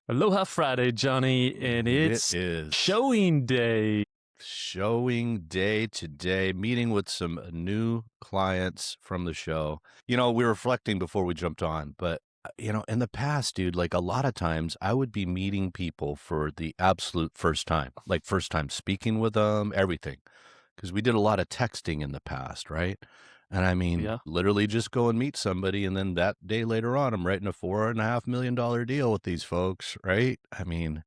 Aloha Friday, Johnny, and It it's is showing day. showing day today, meeting with some new clients from the show. We were reflecting before we jumped on, but in the past, dude, like a lot of times I would be meeting people for the absolute first time, like first time speaking with them, everything. Because we did a lot of texting in the past, right? And I mean, Yeah. literally just go and meet somebody, and then that day later on, I'm writing a $4.5 million deal with these folks, right? I mean,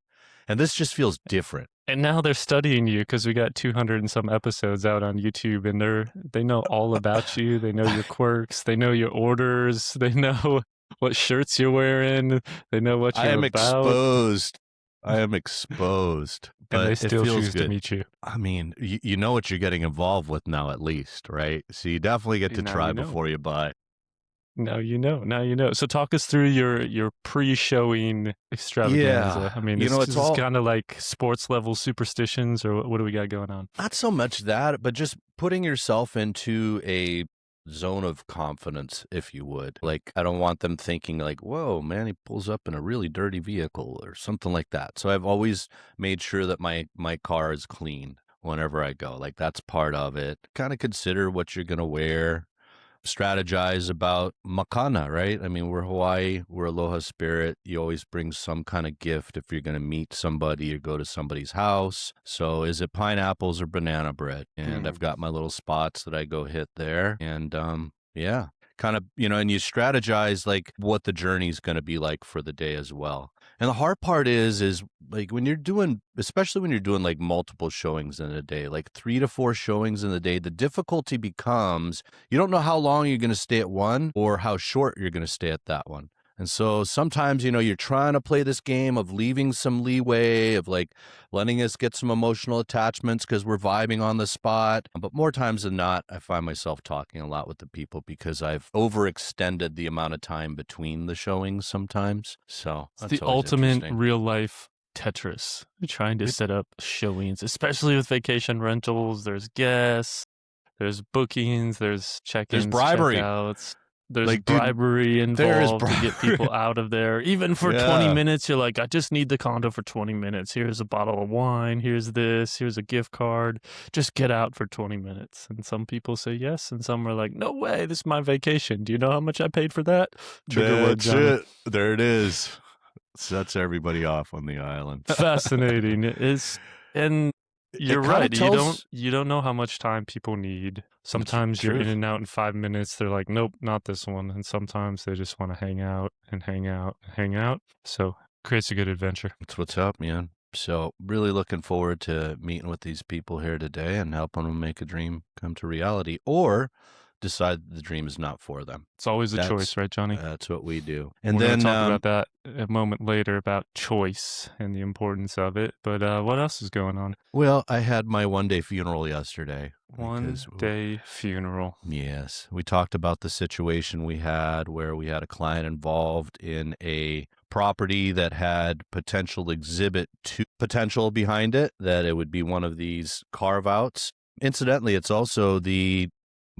and this just feels different. And now they're studying you because we got 200 and some episodes out on YouTube, and they know all about you. They know your quirks. They know your orders. They know what shirts you're wearing. They know what I you're am about, exposed. I am exposed, and but they it still feels choose to good. meet you. I mean, you know what you're getting involved with now, at least, right? So you definitely get to Now you try know. before you buy. Now you know. Now you know. So talk us through your pre-showing Yeah, extravaganza. I mean, it's is this all kind of like sports level superstitions, or what do we got going on? not so much that, but just putting yourself into a zone of confidence, if you would. Like, I don't want them thinking like, whoa, man, he pulls up in a really dirty vehicle or something like that. So I've always made sure that my car is clean whenever I go. Like, that's part of it. Kind of consider what you're going to wear, strategize about makana, right? I mean, we're Hawaii, we're Aloha Spirit. You always bring some kind of gift if you're going to meet somebody or go to somebody's house. So is it pineapples or banana bread? And I've got my little spots that I go hit there. And yeah, kind of, and you strategize like what the journey's going to be like for the day as well. And the hard part is like when you're doing, especially when you're doing like multiple showings in a day, like 3 to 4 showings in a day, the difficulty becomes you don't know how long you're going to stay at one or how short you're going to stay at that one. And so sometimes, you're trying to play this game of leaving some leeway, of like letting us get some emotional attachments because we're vibing on the spot. But more times than not, I find myself talking a lot with the people because I've overextended the amount of time between the showings sometimes. So It's the that's always ultimate interesting. real life Tetris. You're trying to set up showings, especially with vacation rentals. There's guests, there's bookings, there's There's check-ins, bribery. check-outs. There's Like, dude, bribery there is involved to get bribery. people out of there. Even for 20 Yeah. minutes, you're like, I just need the condo for 20 minutes. Here's a bottle of wine. Here's this. Here's a gift card. Just get out for 20 minutes. And some people say yes, and some are like, no way, this is my vacation. Do you know how much I paid for that? Trigger word, That's Johnny. it. There it is. Sets everybody off on the island. Fascinating. And It you're kind of right. You don't tells. you don't know how much time people need. That's Sometimes you're in truth. and out in 5 minutes. They're like, nope, not this one. And sometimes they just want to hang out and hang out and hang out. So creates a good adventure. That's what's up, man. So really looking forward to meeting with these people here today and helping them make a dream come to reality, or decide the dream is not for them. It's always a That's choice, right, Johnny? that's what we do. And We're going to then talk about that a moment later about choice and the importance of it. But what else is going on? well, I had my 1-day funeral yesterday. One day funeral. Yes, we talked about the situation we had where we had a client involved in a property that had potential exhibit 2 potential behind it, that it would be one of these carve outs. Incidentally, it's also the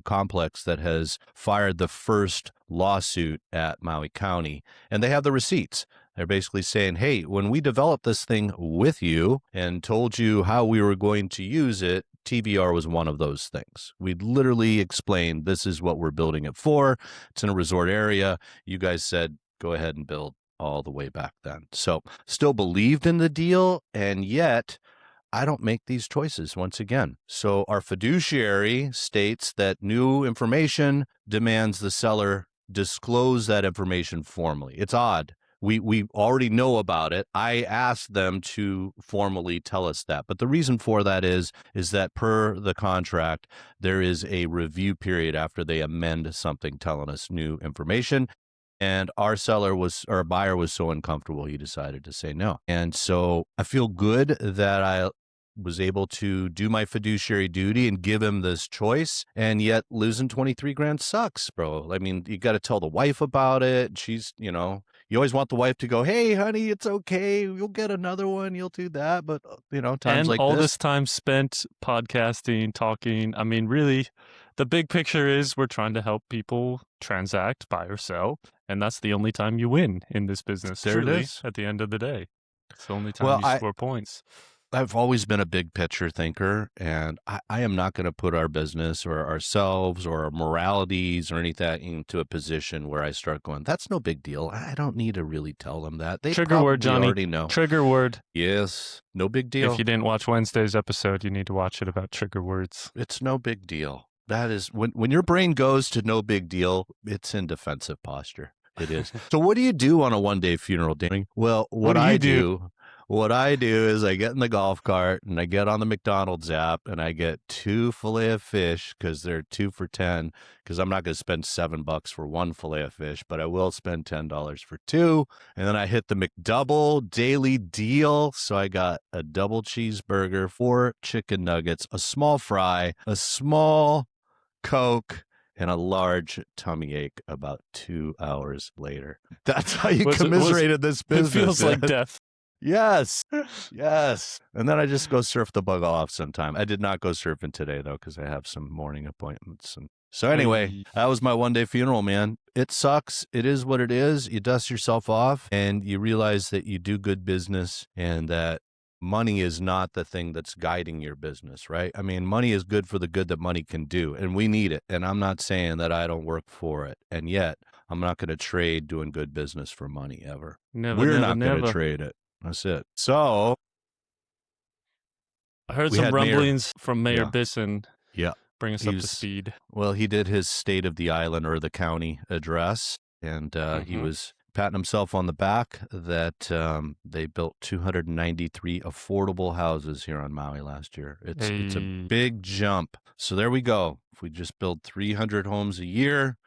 complex that has fired the first lawsuit at Maui County, and they have the receipts. They're basically saying, hey, when we developed this thing with you and told you how we were going to use it, TVR was one of those things. We'd literally explained this is what we're building it for. It's in a resort area. You guys said, go ahead and build all the way back then. So still believed in the deal, and yet I don't make these choices once again. So our fiduciary states that new information demands the seller disclose that information formally. It's odd. We already know about it. I asked them to formally tell us that. But the reason for that is that per the contract, there is a review period after they amend something telling us new information. And our buyer was so uncomfortable, he decided to say no. And so I feel good that I was able to do my fiduciary duty and give him this choice. And yet losing 23 grand sucks, bro. I mean, you got to tell the wife about it. She's, you always want the wife to go, hey, honey, it's okay. You'll get another one. You'll do that. But, times And like all this. this time spent podcasting, talking. I mean, really, The big picture is we're trying to help people transact, buy or sell, and that's the only time you win in this business. There it Truly, is. at the end of the day, it's the only time Well, you score points. I've always been a big picture thinker, and I am not going to put our business or ourselves or our moralities or anything into a position where I start going, that's no big deal. I don't need to really tell them that. They Trigger probably word, Johnny. already know. Trigger word. Yes, no big deal. If you didn't watch Wednesday's episode, you need to watch it about trigger words. It's no big deal. That is when your brain goes to no big deal, it's in defensive posture. It is. So what do you do on a one-day funeral, Danny? Well, what do you I do? what I do is I get in the golf cart and I get on the McDonald's app and I get 2 filet of fish because they're 2 for $10, because I'm not going to spend $7 for 1 filet of fish, but I will spend $10 for 2. And then I hit the McDouble daily deal. So I got a double cheeseburger, 4 chicken nuggets, a small fry, a small Coke, and a large tummy ache about 2 hours later. That's how you commiserated this business. It feels like death. Yes. Yes. And then I just go surf the bug off sometime. I did not go surfing today, though, because I have some morning appointments. And so anyway, that was my one-day funeral, man. It sucks. It is what it is. You dust yourself off and you realize that you do good business and that money is not the thing that's guiding your business, right? I mean, money is good for the good that money can do, and we need it. And I'm not saying that I don't work for it. And yet, I'm not going to trade doing good business for money ever. We're not going to trade it. That's it. So I heard some rumblings from Mayor Bisson. Yeah. Bring us up to speed. Well, he did his state of the island or the county address, and he was patting himself on the back that they built 293 affordable houses here on Maui last year. It's a big jump. So there we go. If we just build 300 homes a year,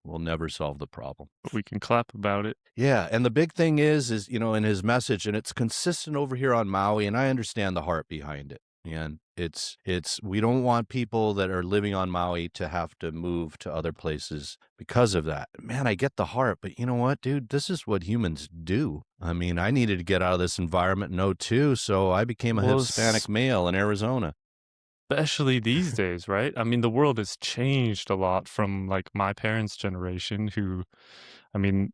we'll never solve the problem. But we can clap about it. Yeah. And the big thing is, you know, in his message, and it's consistent over here on Maui, and I understand the heart behind it. And it's we don't want people that are living on Maui to have to move to other places because of that. Man, I get the heart, but you know what, dude? This is what humans do. I mean, I needed to get out of this environment in 2002, so I became a Hispanic male in Arizona. Especially these days, right? I mean, the world has changed a lot from like my parents' generation who, I mean,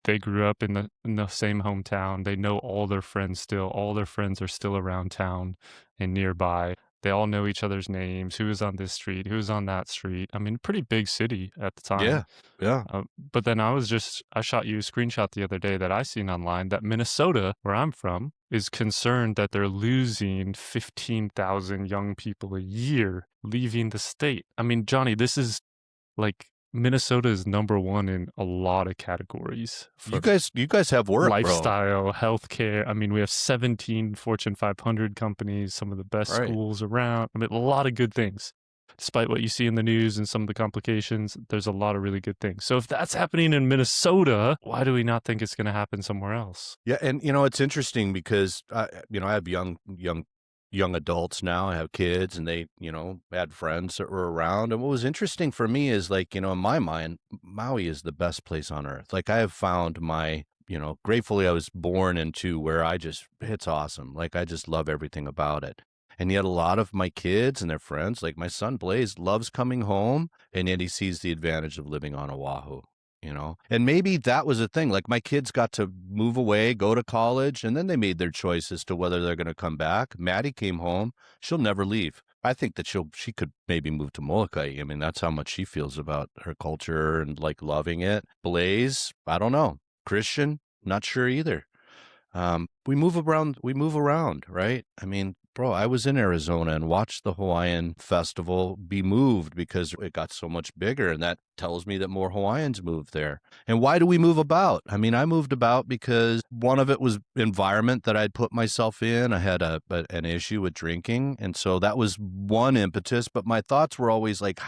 they grew up in the same hometown. They know all their friends still. All their friends are still around town and nearby. They all know each other's names. Who is on this street? Who's on that street? I mean, pretty big city at the time. Yeah. But then I shot you a screenshot the other day that I seen online that Minnesota, where I'm from, is concerned that they're losing 15,000 young people a year leaving the state. I mean, Johnny, this is like Minnesota is number one in a lot of categories. You guys have work, lifestyle, healthcare. I mean, we have 17 Fortune 500 companies, some of the best schools around. I mean, a lot of good things. Despite what you see in the news and some of the complications, there's a lot of really good things. So if that's happening in Minnesota, why do we not think it's going to happen somewhere else? Yeah, and you know, it's interesting because I have young adults now. I have kids and they, you know, had friends that were around. And what was interesting for me is like, you know, in my mind, Maui is the best place on earth. Like I have found gratefully I was born into where it's awesome. Like I just love everything about it. And yet a lot of my kids and their friends, like my son Blaze, loves coming home, and yet he sees the advantage of living on Oahu. You know, and maybe that was a thing. Like my kids got to move away, go to college, and then they made their choice as to whether they're going to come back. Maddie came home. She'll never leave. I think that she could maybe move to Molokai. I mean, that's how much she feels about her culture and like loving it. Blaze, I don't know. Christian, not sure either. We move around, right? I mean, bro, I was in Arizona and watched the Hawaiian festival be moved because it got so much bigger. And that tells me that more Hawaiians moved there. And why do we move about? I mean, I moved about because one of it was environment that I'd put myself in. I had an issue with drinking. And so that was one impetus. But my thoughts were always like,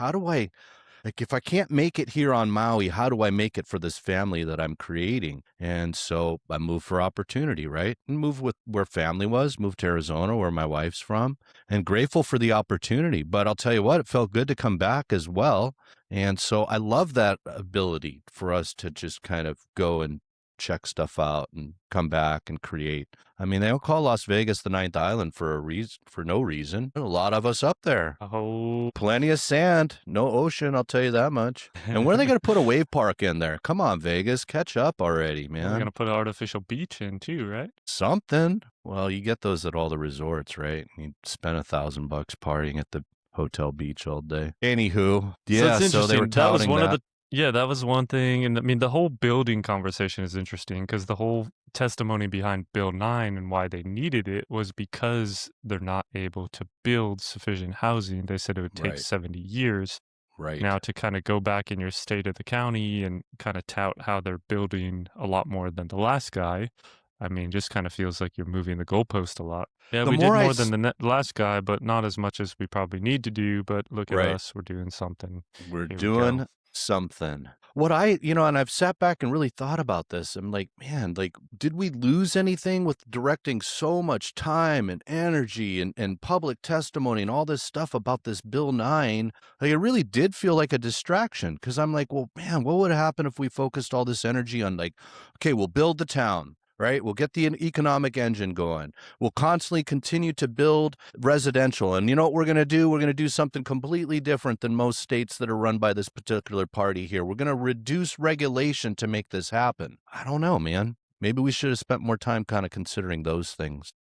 if I can't make it here on Maui, how do I make it for this family that I'm creating? And so I moved for opportunity, right? And moved with where family was, moved to Arizona, where my wife's from, and grateful for the opportunity. But I'll tell you what, it felt good to come back as well. And so I love that ability for us to just kind of go and check stuff out and come back and create. I mean, they don't call Las Vegas the ninth island for a reason, for no reason. There's a lot of us up there. Oh, Plenty of sand, no ocean, I'll tell you that much. And when are they going to put a wave park in there? Come on, Vegas, catch up already, They're man. gonna put an artificial beach in too, right? Something. Well, you get those at all the resorts, right? You spend $1,000 partying at the hotel beach all day. Anywho, yeah, it's so they were interesting. That was touting one of that. that was one thing. And I mean, the whole building conversation is interesting because the whole testimony behind Bill 9 and why they needed it was because they're not able to build sufficient housing. They said it would take Right. 70 years. Right. Now to kind of go back in your state of the county and kind of tout how they're building a lot more than the last guy. I mean, just kind of feels like you're moving the goalpost a lot. Yeah, The we did more I more s- than the last guy, but not as much as we probably need to do. But look at Right. us, we're doing something. We're Here we doing go. something. What and I've sat back and really thought about this. I'm like, man, like, did we lose anything with directing so much time and energy and public testimony and all this stuff about this Bill 9? Like, it really did feel like a distraction because I'm like, well, man, what would happen if we focused all this energy on, like, okay, we'll build the town. Right? We'll get the economic engine going. We'll constantly continue to build residential. And you know what we're going to do? We're going to do something completely different than most states that are run by this particular party here. We're going to reduce regulation to make this happen. I don't know, man. Maybe we should have spent more time kind of considering those things.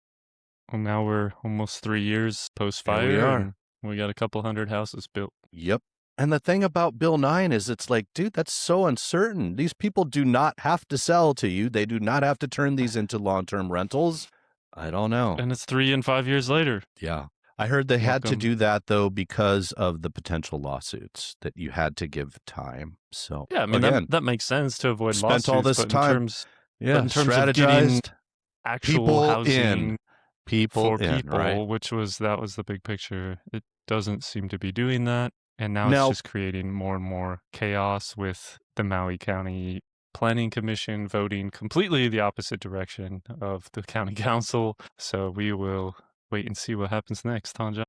Well, now we're almost 3 years post Here fire. we are. And we got a couple hundred houses built. Yep. And the thing about Bill 9 is it's like, dude, that's so uncertain. These people do not have to sell to you. They do not have to turn these into long-term rentals. I don't know. And it's 3 and 5 years later. Yeah. I heard they had to Welcome. do that, though, because of the potential lawsuits that you had to give time. So, Yeah, I mean, again, that makes sense to avoid spent lawsuits. all this but time. in terms of getting Strategized. actual People housing People for in, people, right? that was the big picture. It doesn't seem to be doing that. And now Now- it's just creating more and more chaos with the Maui County Planning Commission voting completely the opposite direction of the county council. So we will wait and see what happens next, huh, John?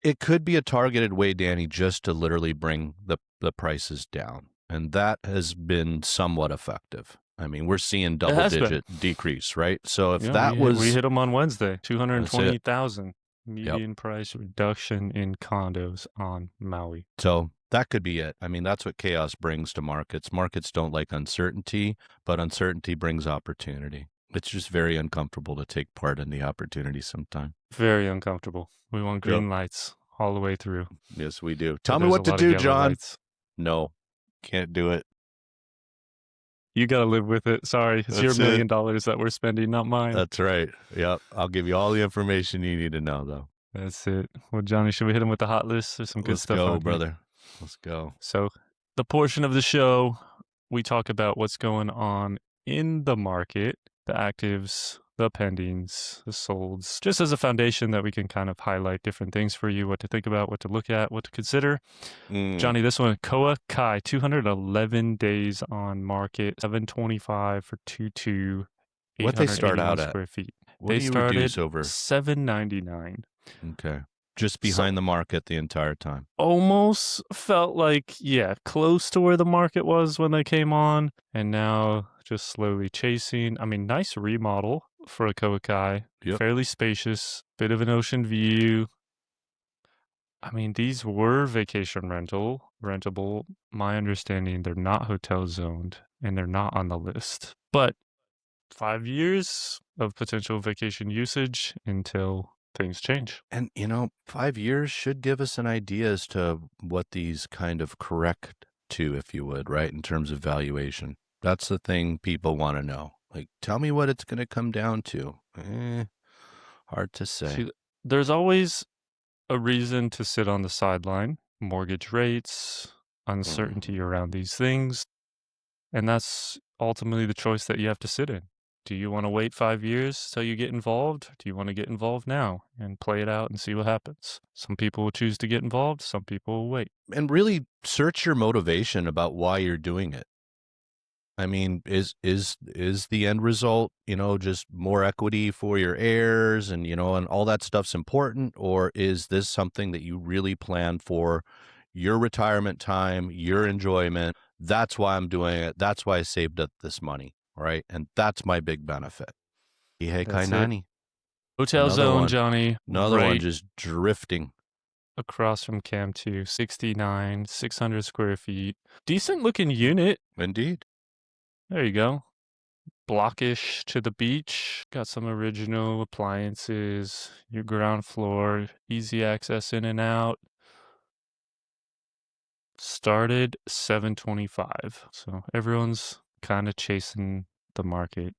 It could be a targeted way, Danny, just to literally bring the prices down. And that has been somewhat effective. I mean, we're seeing double-digit decrease, right? So if we hit them on Wednesday, 220,000 Yep. median price reduction in condos on Maui. So that could be it. I mean, that's what chaos brings to markets. Markets don't like uncertainty, but uncertainty brings opportunity. It's just very uncomfortable to take part in the opportunity sometime. Very uncomfortable. We want green lights all the way through. Yes, we do. But Tell me there's what a to lot of do, yellow John. lights. No, can't do it. You got to live with it. Sorry. It's your That's $1 it. million that we're spending, not mine. That's right. Yep. I'll give you all the information you need to know, though. That's it. Well, Johnny, should we hit him with the hot list? There's some good Let's stuff go, on here. brother. Let's go. So the portion of the show, we talk about what's going on in the market, the actives, the pendings, the solds, just as a foundation that we can kind of highlight different things for you, what to think about, what to look at, what to consider. Johnny, this one, Koa Kai, 211 days on market, 725 for 2.2, What'd they start out 881 at? square feet. What They do you started reduce over? 799. Okay. Just behind the market the entire time. Almost felt like, close to where the market was when they came on, and now just slowly chasing. I mean, nice remodel for a Koa Kai. Yep. Fairly spacious, bit of an ocean view. I mean, these were vacation rentable. My understanding, they're not hotel zoned, and they're not on the list. But 5 years of potential vacation usage until things change. And, 5 years should give us an idea as to what these kind of correct to, if you would, right, in terms of valuation. That's the thing people want to know. Like, tell me what it's going to come down to. Hard to say. See, there's always a reason to sit on the sideline. Mortgage rates, uncertainty around these things. And that's ultimately the choice that you have to sit in. Do you want to wait 5 years till you get involved? Do you want to get involved now and play it out and see what happens? Some people will choose to get involved. Some people will wait. And really search your motivation about why you're doing it. I mean, is the end result, just more equity for your heirs and, and all that stuff's important? Or is this something that you really plan for your retirement time, your enjoyment? That's why I'm doing it. That's why I saved up this money. right? And that's my big benefit. Ihei That's it. Kainani. Hotel Another Zone, one. Johnny. Another one right just drifting. across from Cam 2, 69, 600 square feet. Decent looking unit. Indeed. There you go. Blockish to the beach. Got some original appliances. Your ground floor. Easy access in and out. Started 725. So everyone's kind of chasing the market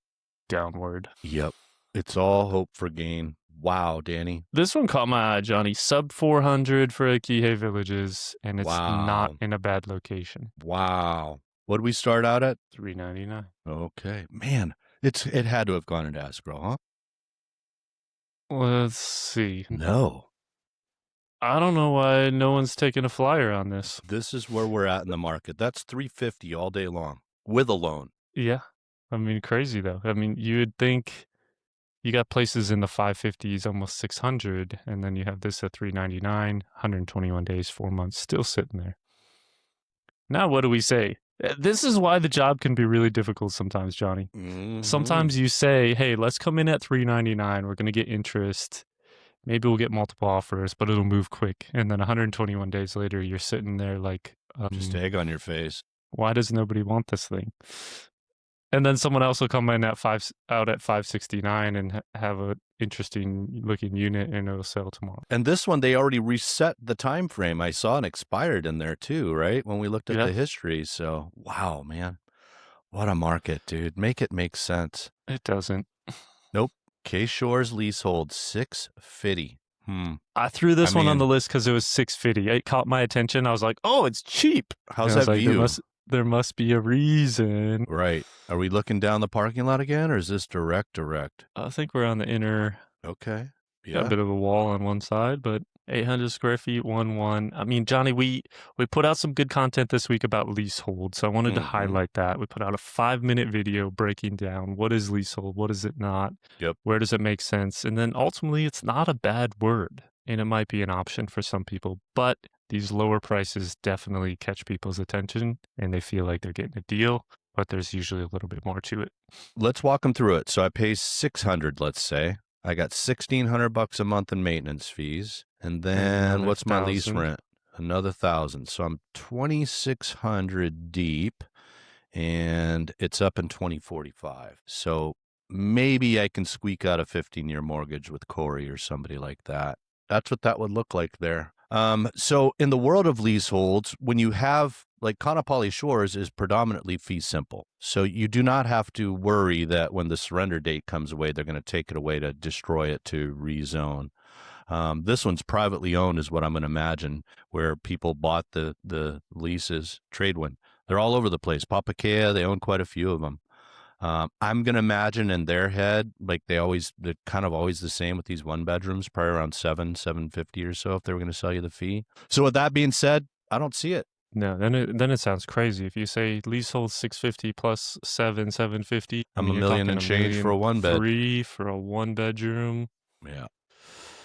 downward. Yep. It's all hope for gain. Wow, Danny. This one caught my eye, Johnny. Sub 400 for Kihei Villages, and it's not Wow. in a bad location. Wow. What did we start out at? $399. Okay. Man, it had to have gone into escrow, huh? Let's see. No. I don't know why no one's taking a flyer on this. This is where we're at in the market. That's $350 all day long with a loan. Yeah. I mean, crazy though. I mean, you would think you got places in the 550s, almost 600, and then you have this at 399, 121 days, 4 months, still sitting there. Now, what do we say? This is why the job can be really difficult sometimes, Johnny. Mm-hmm. Sometimes you say, hey, let's come in at 399. We're going to get interest. Maybe we'll get multiple offers, but it'll move quick. And then 121 days later, you're sitting there like, just egg on your face. Why does nobody want this thing? And then someone else will come in at 569 and have an interesting looking unit, and it'll sell tomorrow. And this one, they already reset the time frame. I saw an expired in there too, right? When we looked at the history. So, wow, man. What a market, dude. Make it make sense. It doesn't. Nope. K-Shores leasehold, $650. I threw this one on the list because it was $650. It caught my attention. I was like, oh, it's cheap. How's that view? There must be a reason. Right. Are we looking down the parking lot again, or is this direct? I think we're on the inner. Okay. Yeah. Got a bit of a wall on one side, but 800 square feet, 1-1. I mean, Johnny, we put out some good content this week about leasehold, so I wanted to highlight that. We put out a 5-minute video breaking down what is leasehold, what is it not, where does it make sense, and then ultimately it's not a bad word, and it might be an option for some people, but these lower prices definitely catch people's attention, and they feel like they're getting a deal, but there's usually a little bit more to it. Let's walk them through it. So I pay $600, let's say. I got $1,600 a month in maintenance fees. And then what's my lease rent? Another $1,000. So I'm $2,600 deep, and it's up in 2045. So maybe I can squeak out a 15-year mortgage with Corey or somebody like that. That's what that would look like there. So in the world of leaseholds, when you have, like, Kaanapali Shores is predominantly fee simple. So you do not have to worry that when the surrender date comes away, they're going to take it away to destroy it, to rezone. This one's privately owned is what I'm going to imagine, where people bought the leases. Tradewin. They're all over the place. Papakea, they own quite a few of them. I'm going to imagine in their head, like they're kind of always the same with these one bedrooms, probably around $750 or so if they were going to sell you the fee. So with that being said, I don't see it. No, then it sounds crazy. If you say leasehold 650 plus $750, I'm $1 million and change for a one bed. Free for a 1-bedroom.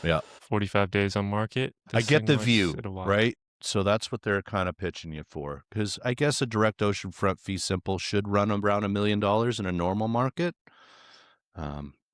Yeah. 45 days on market. I get the view, right? So that's what they're kind of pitching you for. Because I guess a direct oceanfront fee simple should run around $1 million in a normal market.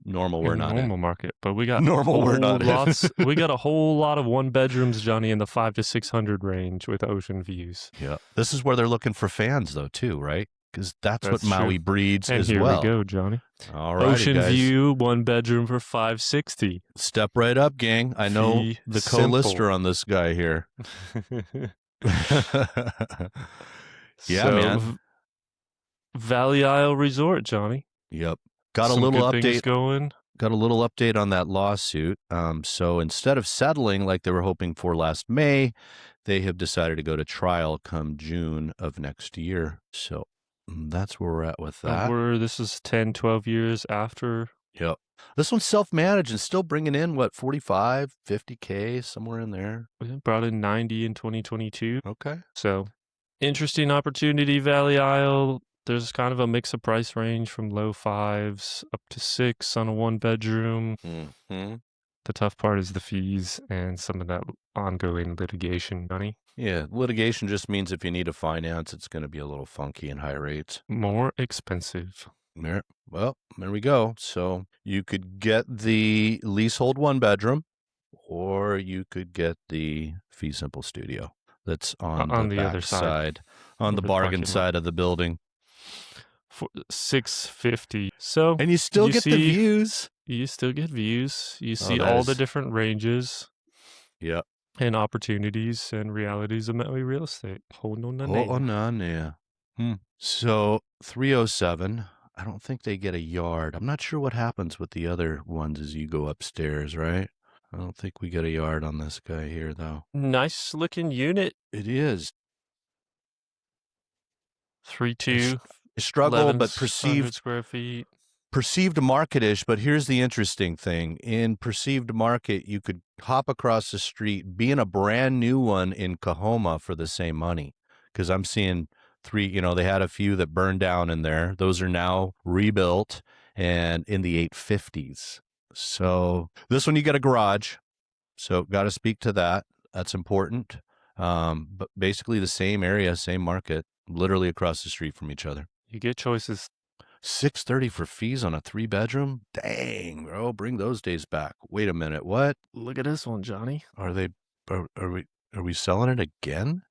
Normal market, but we got we're not lots. We got a whole lot of 1-bedrooms, Johnny, in the 500 to 600 range with ocean views. Yeah, this is where they're looking for fans, though, too, right? Because that's what Maui breeds as well. And here we go, Johnny. All right, ocean view, 1-bedroom for $560. Step right up, gang. I know the co-lister on this guy here. Yeah, man. Valley Isle Resort, Johnny. Yep. Got a little update going. Got a little update on that lawsuit. So instead of settling like they were hoping for last May, they have decided to go to trial come June of next year. So that's where we're at with that. This is 10, 12 years after. Yep. This one's self-managed and still bringing in, what, 45, 50K, somewhere in there. We brought in 90 in 2022. Okay. So interesting opportunity, Valley Isle. There's kind of a mix of price range from low 5s up to 6 on a 1-bedroom. Mm-hmm. The tough part is the fees and some of that ongoing litigation money. Yeah, litigation just means if you need to finance, it's going to be a little funky and high rates. More expensive. Well, there we go. So you could get the leasehold 1-bedroom, or you could get the fee simple studio that's on the on the other back side side, on the of the bargain parking lot side of the building. for $650. So And you still you get the see, views. you still get views. You Oh, see that all the is, different ranges yeah. and opportunities and realities of Maui real estate. Hold on the Oh, name. no, yeah. So 307, I don't think they get a yard. I'm not sure what happens with the other ones as you go upstairs, right? I don't think we get a yard on this guy here, though. Nice looking unit. It is. 3.2, Struggle, but 1,100 square feet. perceived market-ish, but here's the interesting thing. In perceived market, you could hop across the street, be in a brand new one in Kahoma for the same money. Because I'm seeing 3, they had a few that burned down in there. Those are now rebuilt and in the 850s. So this one, you get a garage. So got to speak to that. That's important. But basically the same area, same market, literally across the street from each other. You get choices. $630 for fees on a 3-bedroom? Dang, bro, bring those days back. Wait a minute, what? Look at this one, Johnny. Are we selling it again?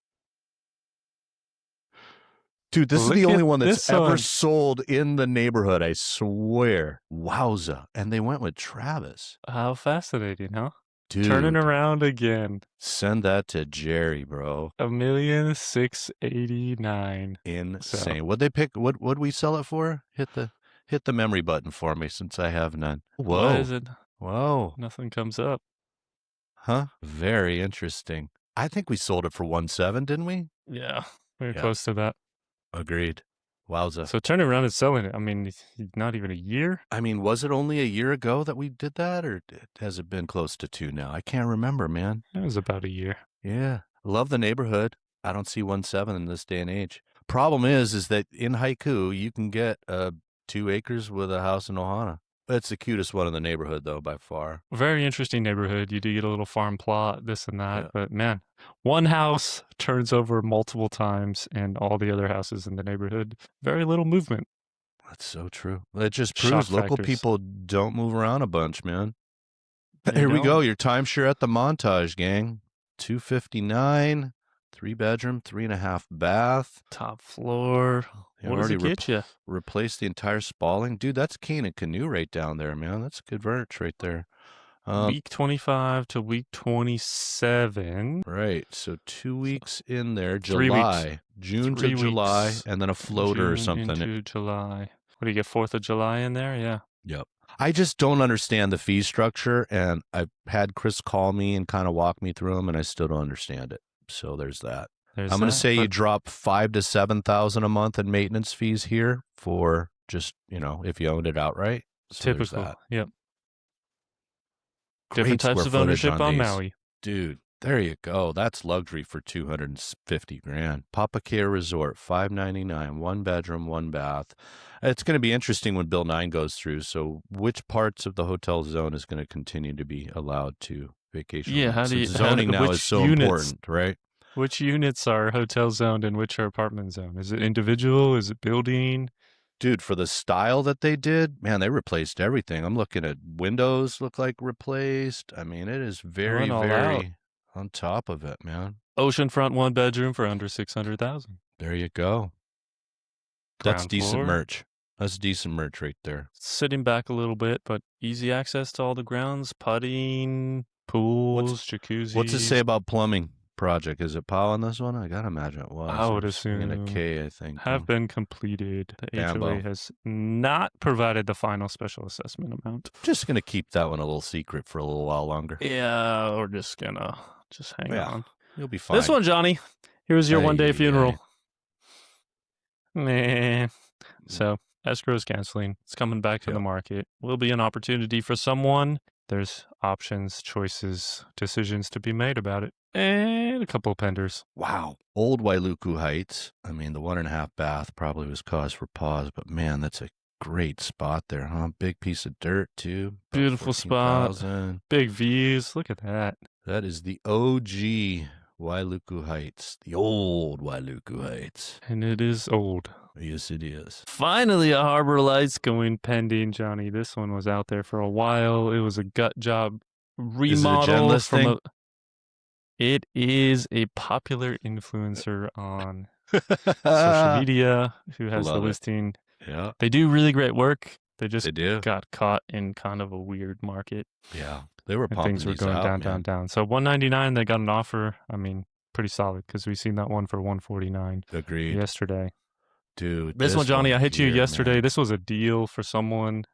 Dude, this is the only one that's ever sold in the neighborhood, I swear. Wowza. And they went with Travis. How fascinating, huh? Dude. Turning around again. Send that to Jerry, bro. $1,689,000. Insane. So. What'd they pick? What'd we sell it for? Hit the memory button for me since I have none. Whoa. Why is it? Whoa. Nothing comes up. Huh? Very interesting. I think we sold it for 1.7, didn't we? Yeah, we were close to that. Agreed. Wowza. So turning around and selling it, I mean, not even a year? I mean, was it only a year ago that we did that, or has it been close to 2 now? I can't remember, man. It was about a year. Yeah. Love the neighborhood. I don't see 1.7 in this day and age. Problem is that in Haiku, you can get 2 acres with a house in Ohana. It's the cutest one in the neighborhood, though, by far. Very interesting neighborhood. You do get a little farm plot, this and that. Yeah. But man, one house turns over multiple times, and all the other houses in the neighborhood, very little movement. That's so true. It just proves local people don't move around a bunch, man. Here we go. Your timeshare at the Montage, gang. $259, 3-bedroom, 3.5 bath. Top floor. What does it get you? Replace the entire spalling. Dude, that's Cane and Canoe right down there, man. That's good merch right there. Week 25 to week 27. Right. So 2 weeks in there. 3 July. weeks. June to July, and then a floater or something. Into July. What do you get, 4th of July in there? Yeah. Yep. I just don't understand the fee structure, and I've had Chris call me and kind of walk me through them, and I still don't understand it. So there's that. I'm going to say you drop $5,000 to $7,000 a month in maintenance fees here for just, if you owned it outright. So typical. Yep. Great different types of ownership on Maui. Dude, there you go. That's luxury for $250,000. Papakea Resort, $599, 1-bedroom, 1 bath. It's going to be interesting when Bill 9 goes through. So which parts of the hotel zone is going to continue to be allowed to vacation? Yeah, how do you zoning now is so important, right? Which units are hotel zoned and which are apartment zoned? Is it individual? Is it building? Dude, for the style that they did, man, they replaced everything. I'm looking at windows look like replaced. I mean, it is very, very on top of it, man. Oceanfront 1-bedroom for under $600,000. There you go. That's decent merch. That's decent merch right there. Sitting back a little bit, but easy access to all the grounds, putting, pools, jacuzzis. What's it say about plumbing project? Is it POW on this one? I gotta imagine it was. I would assume. In a K, I think. Have been completed. The HOA has not provided the final special assessment amount. Just gonna keep that one a little secret for a little while longer. Yeah, we're just gonna hang on. You'll be fine. This one, Johnny. Here's your one-day funeral. Man. So escrow is canceling. It's coming back to the market. Will be an opportunity for someone. There's options, choices, decisions to be made about it. And a couple of penders. Wow. Old Wailuku Heights. I mean, the 1.5 bath probably was cause for pause, but man, that's a great spot there, huh? Big piece of dirt, too. Beautiful spot. Big views. Look at that. That is the OG Wailuku Heights, the old Wailuku Heights. And it is old. Yes, it is. Finally, a Harbor Lights going pending, Johnny. This one was out there for a while. It was a gut job remodel Genless from thing? It is a popular influencer on social media who has the Love it. listing. Yeah, They do really great work. They just they do. got caught in kind of a weird market. Yeah, they were And pumping things were these going out, down, man. down. So $199, they got an offer. I mean, pretty solid because we seen that one for $149 Agreed. yesterday. Dude, This one, Johnny, I hit you here, yesterday. man. This was a deal for someone.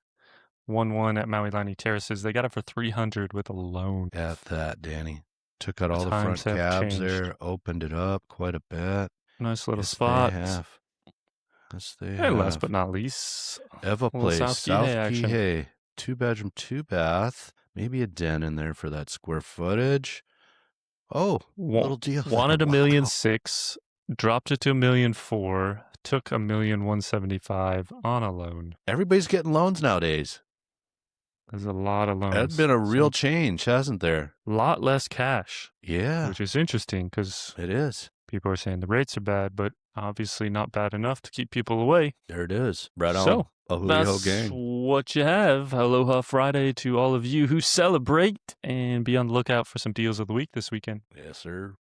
1-1 at Maui Lani Terraces. They got it for $300 with a loan. At that, Danny. Took out all the Times front have cabs changed. there, opened it up quite a bit. Nice little Yes, spot. they have. Yes, they And have. last but not least, Eva little Place, South South Kihei action. Kihei. 2-bedroom, 2-bath. Maybe a den in there for that square footage. Oh, little deal. Wanted there. $1.6 million, dropped it to $1.4 million, took $1.175 million on a loan. Everybody's getting loans nowadays. There's a lot of loans. That's been a real change, hasn't there? A lot less cash. Yeah. Which is interesting because it is. People are saying the rates are bad, but obviously not bad enough to keep people away. There it is. Right on. So, that's gang. What you have. Aloha Friday to all of you who celebrate, and be on the lookout for some deals of the week this weekend. Yes, sir.